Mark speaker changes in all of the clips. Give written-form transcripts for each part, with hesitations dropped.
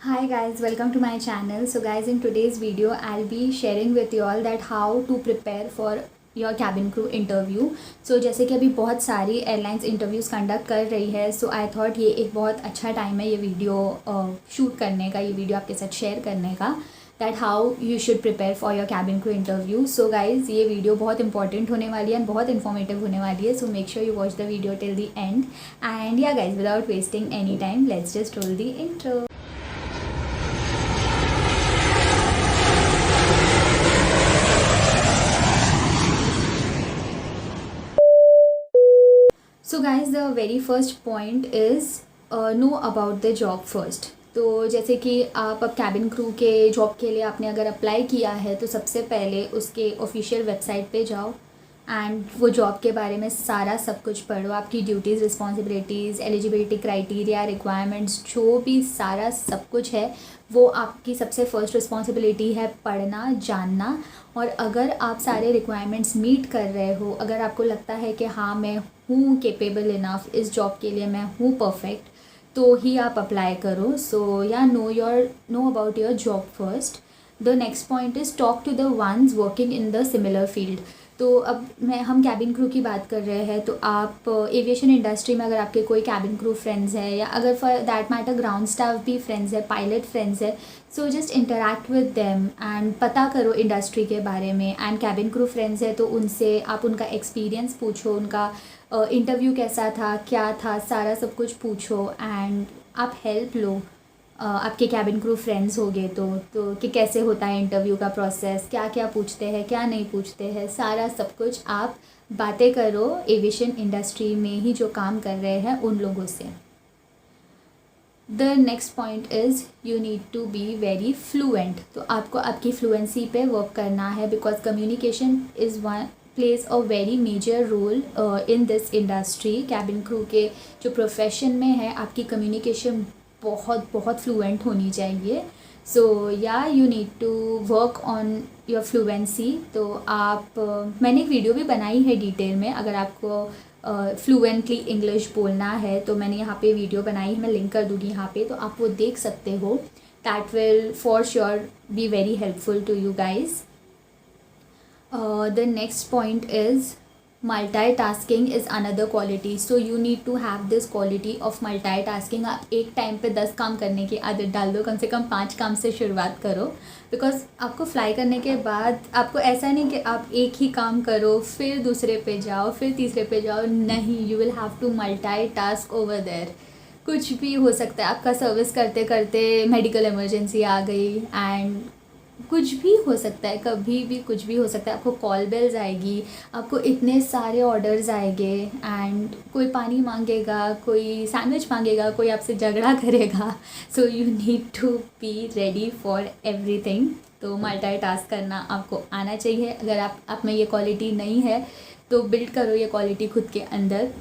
Speaker 1: Hi guys, welcome to my channel. So guys, in today's video I'll be sharing with you all that how to prepare for your cabin crew interview. So जैसे कि अभी बहुत सारी airlines interviews conduct कर रही है, सो I thought ये एक बहुत अच्छा टाइम है ये वीडियो शूट करने का, ये वीडियो आपके साथ शेयर करने का, that how you should prepare for your cabin crew interview. So guys ये वीडियो बहुत इंपॉर्टेंट होने वाली है एंड बहुत इन्फॉर्मेटिव होने वाली है, so make sure you watch the video till the end. And yeah guys, without wasting any time, let's just roll the intro. So guys the very first point is know about the job first. तो जैसे कि आप अब cabin crew के job के लिए आपने अगर अप्लाई किया है तो सबसे पहले उसके ऑफिशियल वेबसाइट पे जाओ एंड वो जॉब के बारे में सारा सब कुछ पढ़ो. आपकी duties, responsibilities, eligibility criteria, requirements, जो भी सारा सब कुछ है वो आपकी सबसे फर्स्ट रिस्पॉन्सिबिलिटी है पढ़ना, जानना. और अगर आप सारे रिक्वायरमेंट्स मीट कर रहे हो, अगर आपको लगता है कि हाँ मैं हूँ केपेबल इनफ इस जॉब के लिए, मैं हूँ परफेक्ट, तो ही आप अप्लाई करो. So yeah know about your job first. The next point is talk to the ones working in the similar field. तो अब हम कैबिन क्रू की बात कर रहे हैं, तो आप एविएशन इंडस्ट्री में अगर आपके कोई कैबिन क्रू फ्रेंड्स है, या अगर for that matter ground staff भी फ्रेंड्स है, पायलट फ्रेंड्स है, so just interact with them and पता करो इंडस्ट्री के बारे में. एंड कैबिन क्रू फ्रेंड्स है तो उनसे आप उनका एक्सपीरियंस पूछो, उनका इंटरव्यू कैसा था, क्या था, सारा सब कुछ पूछो एंड आप हेल्प लो. आपके कैबिन क्रू फ्रेंड्स हो गए तो कि कैसे होता है इंटरव्यू का प्रोसेस, क्या क्या पूछते हैं, क्या नहीं पूछते हैं, सारा सब कुछ आप बातें करो एविएशन इंडस्ट्री में ही जो काम कर रहे हैं उन लोगों से. The next point is you need to be very fluent. तो आपको आपकी फ्लुएंसी पे वर्क करना है, because communication is one plays a very major role in this industry. Cabin crew के जो प्रोफेशन में है, आपकी कम्युनिकेशन बहुत बहुत फ्लुएंट होनी चाहिए. So yeah you need to work on your fluency. तो आप मैंने एक वीडियो भी बनाई है डिटेल में, अगर आपको फ्लुएंटली इंग्लिश बोलना है तो मैंने यहाँ पे वीडियो बनाई है, मैं लिंक कर दूँगी यहाँ पे, तो आप वो देख सकते हो. That will for sure be very helpful to you guys. The next point is multitasking is another quality. So you need to have this quality of multitasking. आप एक टाइम पे 10 काम करने की आदत डाल दो, कम से कम 5 काम से शुरुआत करो. बिकॉज आपको फ्लाई करने के बाद आपको ऐसा नहीं कि आप एक ही काम करो फिर दूसरे पे जाओ फिर तीसरे पे जाओ, नहीं, you will have to multitask over there. कुछ भी हो सकता है, आपका सर्विस करते करते मेडिकल इमरजेंसी आ गई एंड कुछ भी हो सकता है, कभी भी कुछ भी हो सकता है. आपको कॉल बेल्स आएगी, आपको इतने सारे ऑर्डर्स आएंगे एंड कोई पानी मांगेगा, कोई सैंडविच मांगेगा, कोई आपसे झगड़ा करेगा. So you need to be ready for everything. तो मल्टीटास्क करना आपको आना चाहिए. अगर आप में ये क्वालिटी नहीं है तो बिल्ड करो ये क्वालिटी खुद के अंदर,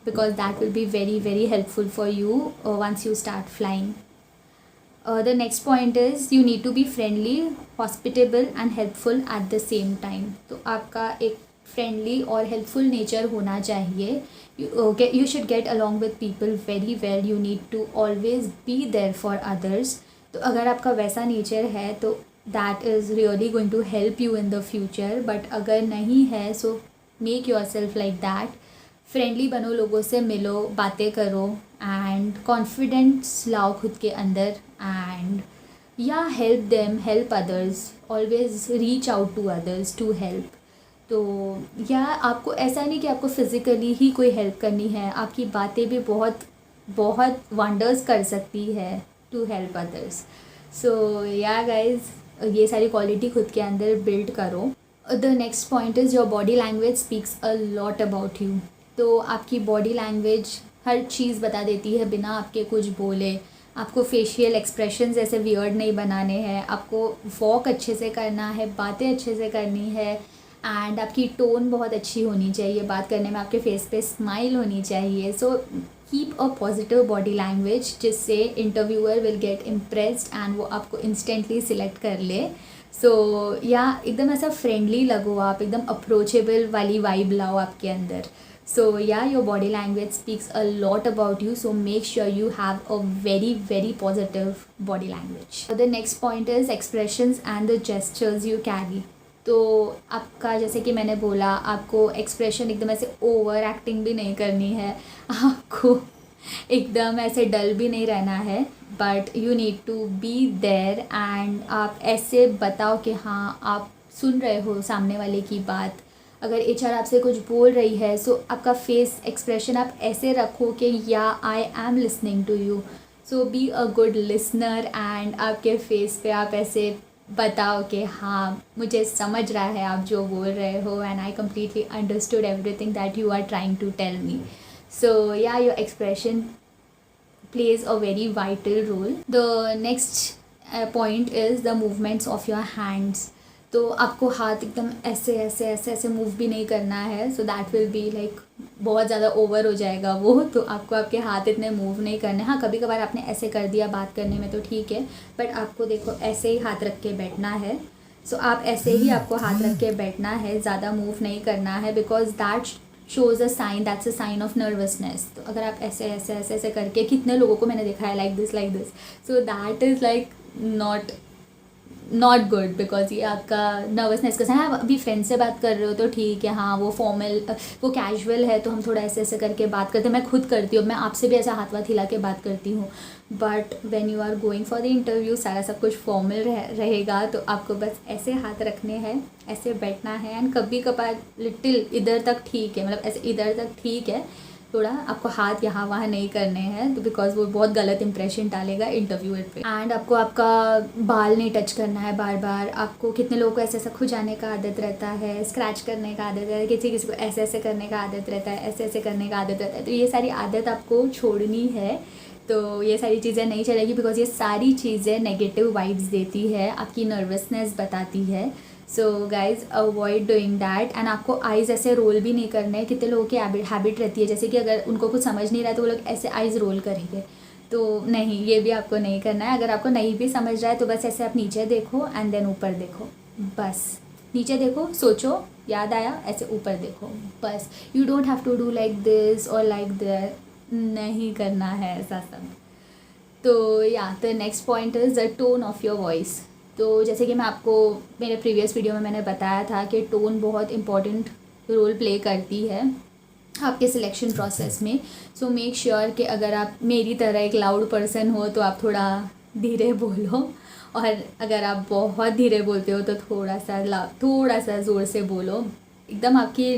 Speaker 1: because that will be very very helpful for you once you start flying. The next point is you need to be friendly, hospitable and helpful at the same time. तो आपका एक friendly और helpful nature होना चाहिए. You should get along with people very well. You need to always be there for others. तो अगर आपका वैसा नेचर है तो that is really going to help you in the future. But अगर नहीं है so make yourself like that. Friendly बनो, लोगों से मिलो, बातें करो एंड कॉन्फिडेंस लाओ खुद के अंदर and yeah help them, help others, always reach out to others to help. तो या आपको ऐसा नहीं कि आपको फिज़िकली ही कोई हेल्प करनी है, आपकी बातें भी बहुत बहुत वंडर्स कर सकती है to help others. So yeah guys, ये सारी क्वालिटी खुद के अंदर बिल्ड करो. The next point is your body language speaks a lot about you. तो आपकी बॉडी लैंग्वेज हर चीज़ बता देती है बिना आपके कुछ बोले. आपको फेशियल एक्सप्रेशंस ऐसे वियर्ड नहीं बनाने हैं, आपको वॉक अच्छे से करना है, बातें अच्छे से करनी है एंड आपकी टोन बहुत अच्छी होनी चाहिए बात करने में, आपके फेस पे स्माइल होनी चाहिए. So keep a positive body language, जिससे interviewer will get impressed and वो आपको इंस्टेंटली सिलेक्ट कर ले. सो या एकदम ऐसा फ्रेंडली लगो, आप एकदम अप्रोचेबल वाली वाइब लाओ आपके अंदर. So yeah, your body language speaks a lot about you, so make sure you have a very positive body language. The next point is expressions and the gestures you carry. तो आपका जैसे कि मैंने बोला, आपको एक्सप्रेशन एकदम ऐसे over acting भी नहीं करनी है, आपको एकदम ऐसे डल भी नहीं रहना है, but you need to be there and आप ऐसे बताओ कि हाँ आप सुन रहे हो सामने वाले की बात। अगर एचआर आपसे कुछ बोल रही है, सो आपका फेस एक्सप्रेशन आप ऐसे रखो कि yeah I am listening to you, so be a good listener and आपके फेस पे आप ऐसे बताओ कि हाँ मुझे समझ रहा है आप जो बोल रहे हो, and I completely understood everything that you are trying to tell me. So yeah, your expression plays a very vital role. The next point is the movements of your hands. तो आपको हाथ एकदम ऐसे ऐसे ऐसे ऐसे मूव भी नहीं करना है, so that will be like बहुत ज़्यादा ओवर हो जाएगा वो, तो आपको आपके हाथ इतने मूव नहीं करने. हाँ, कभी कभार आपने ऐसे कर दिया बात करने में तो ठीक है, बट आपको देखो ऐसे ही हाथ रख के बैठना है. सो आप ऐसे ही आपको हाथ रख के बैठना है, ज़्यादा मूव नहीं करना है, because that shows a sign, that's a sign of nervousness. तो अगर आप ऐसे ऐसे ऐसे ऐसे करके, कितने लोगों को मैंने देखा है like this, so that is like not good, because ये आपका नर्वसनेस का साइन. आप अभी फ्रेंड से बात कर रहे हो तो ठीक है, हाँ वो फॉर्मल वो कैजुअल है तो हम थोड़ा ऐसे ऐसे करके बात करते हैं. मैं खुद करती हूँ, मैं आपसे भी ऐसा हाथ वाथ हिला के बात करती हूँ, but when you are going for the interview सारा सब कुछ फॉर्मल रहेगा, तो आपको बस ऐसे हाथ रखने हैं, ऐसे बैठना है. एंड कभी कभार लिटिल इधर तक ठीक है, मतलब ऐसे इधर तक ठीक है, थोड़ा आपको हाथ यहाँ वहाँ नहीं करने हैं, तो बिकॉज वो बहुत गलत इंप्रेशन डालेगा इंटरव्यूअर पे. एंड आपको आपका बाल नहीं टच करना है बार बार. आपको कितने लोगों को ऐसे ऐसा खुजाने का आदत रहता है, स्क्रैच करने का आदत है, किसी किसी को ऐसे ऐसे करने का आदत रहता है, ऐसे ऐसे करने का आदत रहता है, तो ये सारी आदत आपको छोड़नी है. तो ये सारी चीज़ें नहीं चलेगी, बिकॉज ये सारी चीज़ें नेगेटिव वाइब्स देती है, आपकी नर्वसनेस बताती है. So guys avoid doing that. And आपको आइज़ ऐसे रोल भी नहीं करने हैं. कितने लोगों की हैबिट रहती है, जैसे कि अगर उनको कुछ समझ नहीं रहा तो वो लोग ऐसे आइज़ रोल करेंगे, तो नहीं, ये भी आपको नहीं करना है. अगर आपको नहीं भी समझ रहा है तो बस ऐसे आप नीचे देखो एंड देन ऊपर देखो, बस नीचे देखो, सोचो, याद आया, ऐसे ऊपर देखो, बस. You don't have to do like this और लाइक दैट, नहीं करना है ऐसा सब. तो yeah the next point is the tone of your voice. तो जैसे कि मैं आपको मेरे प्रीवियस वीडियो में मैंने बताया था कि टोन बहुत इंपॉर्टेंट रोल प्ले करती है आपके सिलेक्शन प्रोसेस में. सो मेक श्योर कि अगर आप मेरी तरह एक लाउड पर्सन हो तो आप थोड़ा धीरे बोलो, और अगर आप बहुत धीरे बोलते हो तो थोड़ा सा ज़ोर से बोलो. एकदम आपकी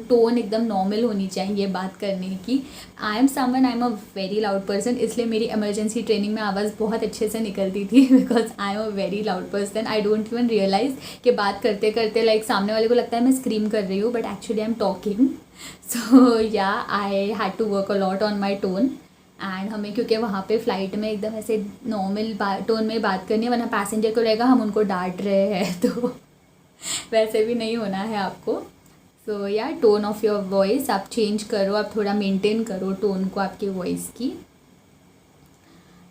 Speaker 1: टोन एकदम नॉर्मल होनी चाहिए बात करने की. आई am a very loud person, इसलिए मेरी इमरजेंसी ट्रेनिंग में आवाज़ बहुत अच्छे से निकलती थी, because I am a very loud person. I don't even realise कि बात करते करते लाइक सामने वाले को लगता है मैं स्क्रीम कर रही हूँ, but actually I am talking. So yeah I had to work a lot on my tone. And हमें क्योंकि वहाँ पे फ़्लाइट में एकदम ऐसे नॉर्मल टोन में बात करनी है, वरना पैसेंजर को लगेगा हम उनको डांट रहे हैं, तो वैसे भी नहीं होना है आपको. सो या टोन ऑफ योर वॉइस आप चेंज करो, आप थोड़ा मेंटेन करो टोन को आपकी वॉइस की.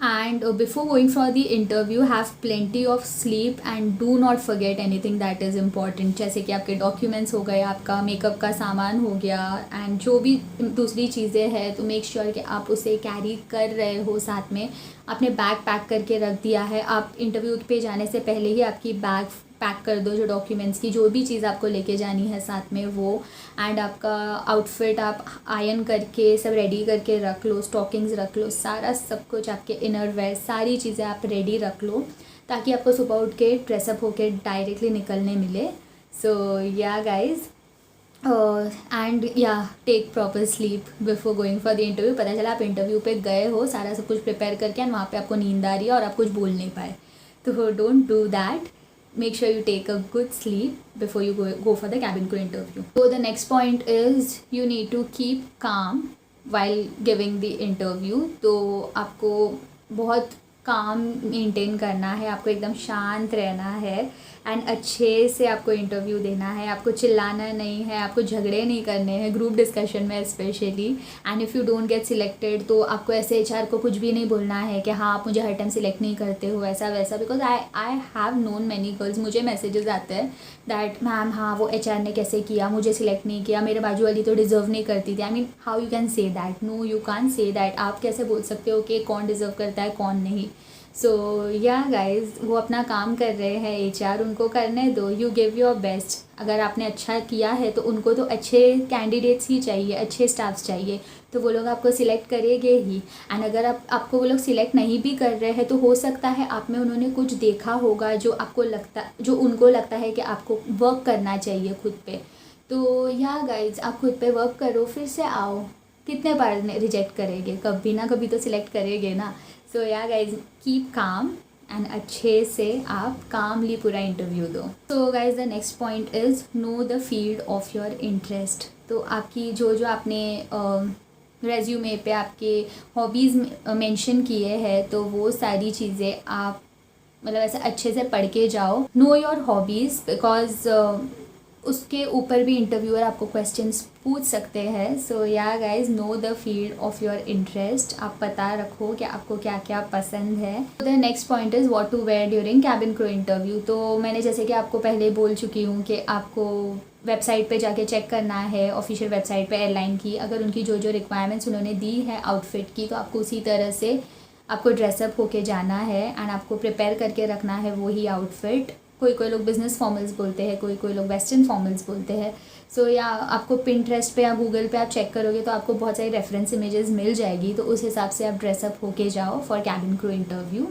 Speaker 1: And before going for the interview have plenty of sleep and do not forget anything that is important. जैसे कि आपके डॉक्यूमेंट्स हो गए, आपका मेकअप का सामान हो गया, एंड जो भी दूसरी चीज़ें हैं, तो मेक श्योर कि आप उसे कैरी कर रहे हो साथ में. आपने बैग पैक करके रख दिया है, आप इंटरव्यू पे जाने से पहले ही आपकी बैग पैक कर दो, जो डॉक्यूमेंट्स की जो भी चीज़ आपको लेके जानी है साथ में वो. एंड आपका आउटफिट आप आयरन करके सब रेडी करके रख लो, स्टॉकिंग्स रख लो, सारा सब कुछ आपके इनर वेयर सारी चीज़ें आप रेडी रख लो, ताकि आपको सुबह उठ के ड्रेसअप होके डायरेक्टली निकलने मिले. So yeah guys, and yeah take proper sleep before going for the interview. पता चला आप इंटरव्यू पे गए हो सारा सब कुछ प्रिपेयर करके, एंड वहाँ पे आपको नींद आ रही है और आप कुछ बोल नहीं पाए, तो don't do that. Make sure you take a good sleep before you go for the cabin crew interview. So the next point is you need to keep calm while giving the interview. तो आपको बहुत काम maintain करना है, आपको एकदम शांत रहना है. एंड अच्छे से आपको इंटरव्यू देना है, आपको चिल्लाना नहीं है, आपको झगड़े नहीं करने हैं ग्रुप डिस्कशन में specially. And if you don't get selected तो आपको ऐसे एचआर को कुछ भी नहीं बोलना है कि हाँ आप मुझे हर टाइम सिलेक्ट नहीं करते हो ऐसा वैसा, because I have known many girls, मुझे मैसेजेस आते हैं दैट मैम हाँ वो एचआर ने कैसे किया, मुझे सिलेक्ट नहीं किया, मेरे बाजू वाली तो डिज़र्व नहीं करती थी। I mean how you can say that, no you can say that. आप कैसे बोल सकते हो कि कौन डिज़र्व करता है कौन नहीं। सो या गाइज वो अपना काम कर रहे हैं एचआर, उनको करने दो, यू गिव योर बेस्ट। अगर आपने अच्छा किया है तो उनको तो अच्छे कैंडिडेट्स ही चाहिए, अच्छे स्टाफ्स चाहिए, तो वो लोग आपको सिलेक्ट करेंगे ही। एंड अगर आपको वो लोग सिलेक्ट नहीं भी कर रहे हैं तो हो सकता है आप में उन्होंने कुछ देखा होगा जो उनको लगता है कि आपको वर्क करना चाहिए खुद पे। तो या गाइज आप खुद पे वर्क करो, फिर से आओ। कितने बार रिजेक्ट करेंगे, कभी ना कभी तो सिलेक्ट करेंगे ना। सो yeah guys keep calm and अच्छे से आप कामली पूरा इंटरव्यू दो। सो guys the next point is no the field of your interest. तो आपकी जो आपने रेज्यूमे पे आपके हॉबीज़ मेंशन किए हैं तो वो सारी चीज़ें आप मतलब ऐसे अच्छे से पढ़ के जाओ। नो योर हॉबीज़ बिकॉज उसके ऊपर भी इंटरव्यूअर आपको क्वेश्चंस पूछ सकते हैं। So yeah guys know the field of your interest, आप पता रखो कि आपको क्या क्या पसंद है। The next point is what to wear during cabin crew interview. तो मैंने जैसे कि आपको पहले बोल चुकी हूँ कि आपको वेबसाइट पे जाके चेक करना है, ऑफिशियल वेबसाइट पे एयरलाइन की, अगर उनकी जो रिक्वायरमेंट्स उन्होंने दी है आउटफिट की तो आपको उसी तरह से आपको ड्रेसअप होके जाना है एंड आपको प्रिपेयर करके रखना है वही आउटफिट। कोई लोग बिज़नेस फॉर्मल्स बोलते हैं, कोई लोग वेस्टर्न फॉर्मल्स बोलते हैं। सो या आपको पिंटरेस्ट पे या गूगल पे आप चेक करोगे तो आपको बहुत सारी रेफरेंस इमेजेस मिल जाएगी, तो उस हिसाब से आप ड्रेसअप होके जाओ for cabin crew interview.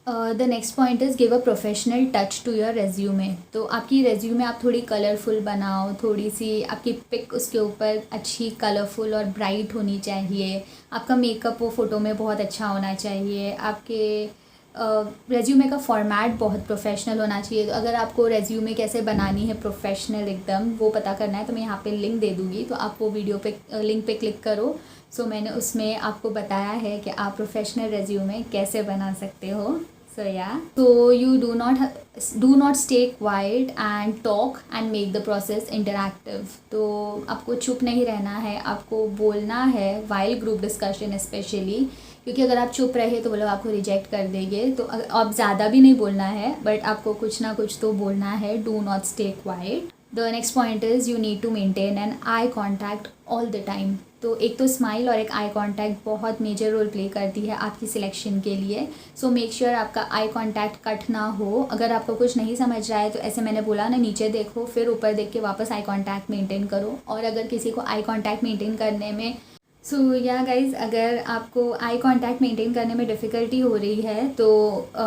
Speaker 1: The next point is give a professional touch to your resume. तो आपकी रेज्यूमे आप थोड़ी कलरफुल बनाओ, थोड़ी सी आपकी पिक उसके ऊपर अच्छी कलरफुल और ब्राइट होनी चाहिए। आपका मेकअप वो फ़ोटो में बहुत अच्छा होना चाहिए। आपके रेज्यूमे का फॉर्मेट बहुत प्रोफेशनल होना चाहिए। तो अगर आपको रेज्यूमे कैसे बनानी है प्रोफेशनल एकदम वो पता करना है तो मैं यहाँ पे लिंक दे दूँगी, तो आप वो वीडियो पे लिंक पे क्लिक करो। सो मैंने उसमें आपको बताया है कि आप प्रोफेशनल रेज्यूमे कैसे बना सकते हो। सो या तो you do not stay quiet and talk and make the process interactive. तो आपको चुप नहीं रहना है, आपको बोलना है वाइल ग्रुप डिस्कशन स्पेशली, क्योंकि अगर आप चुप रहे तो वो लोग आपको रिजेक्ट कर देंगे। तो अब ज़्यादा भी नहीं बोलना है बट आपको कुछ ना कुछ तो बोलना है। Do not stay quiet. The next point is you need to maintain an eye contact all the time. तो एक तो स्माइल और एक आई कांटेक्ट बहुत मेजर रोल प्ले करती है आपकी सिलेक्शन के लिए। सो मेक श्योर आपका आई कांटेक्ट कट ना हो। अगर आपको कुछ नहीं समझ रहा है तो ऐसे मैंने बोला ना, नीचे देखो फिर ऊपर देख के वापस आई कांटेक्ट मेंटेन करो। और अगर किसी को आई कांटेक्ट मेंटेन करने में या गाइज अगर आपको आई कांटेक्ट मेंटेन करने में डिफ़िकल्टी हो रही है तो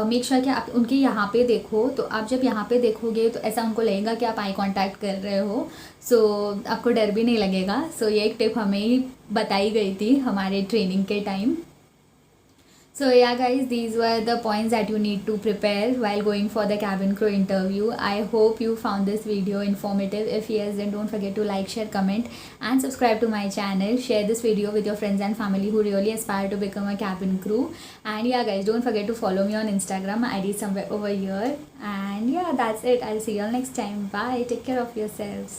Speaker 1: मेक श्योर कि आप उनके यहाँ पे देखो। तो आप जब यहाँ पे देखोगे तो ऐसा उनको लगेगा कि आप आई कांटेक्ट कर रहे हो। सो आपको डर भी नहीं लगेगा। सो ये एक टिप हमें ही बताई गई थी हमारे ट्रेनिंग के time. So yeah guys, these were the points that you need to prepare while going for the cabin crew interview. I hope you found this video informative. If yes, then don't forget to like, share, comment and subscribe to my channel. Share this video with your friends and family who really aspire to become a cabin crew. And yeah guys, don't forget to follow me on Instagram. My ID is somewhere over here. And yeah, that's it. I'll see you all next time. Bye. Take care of yourselves.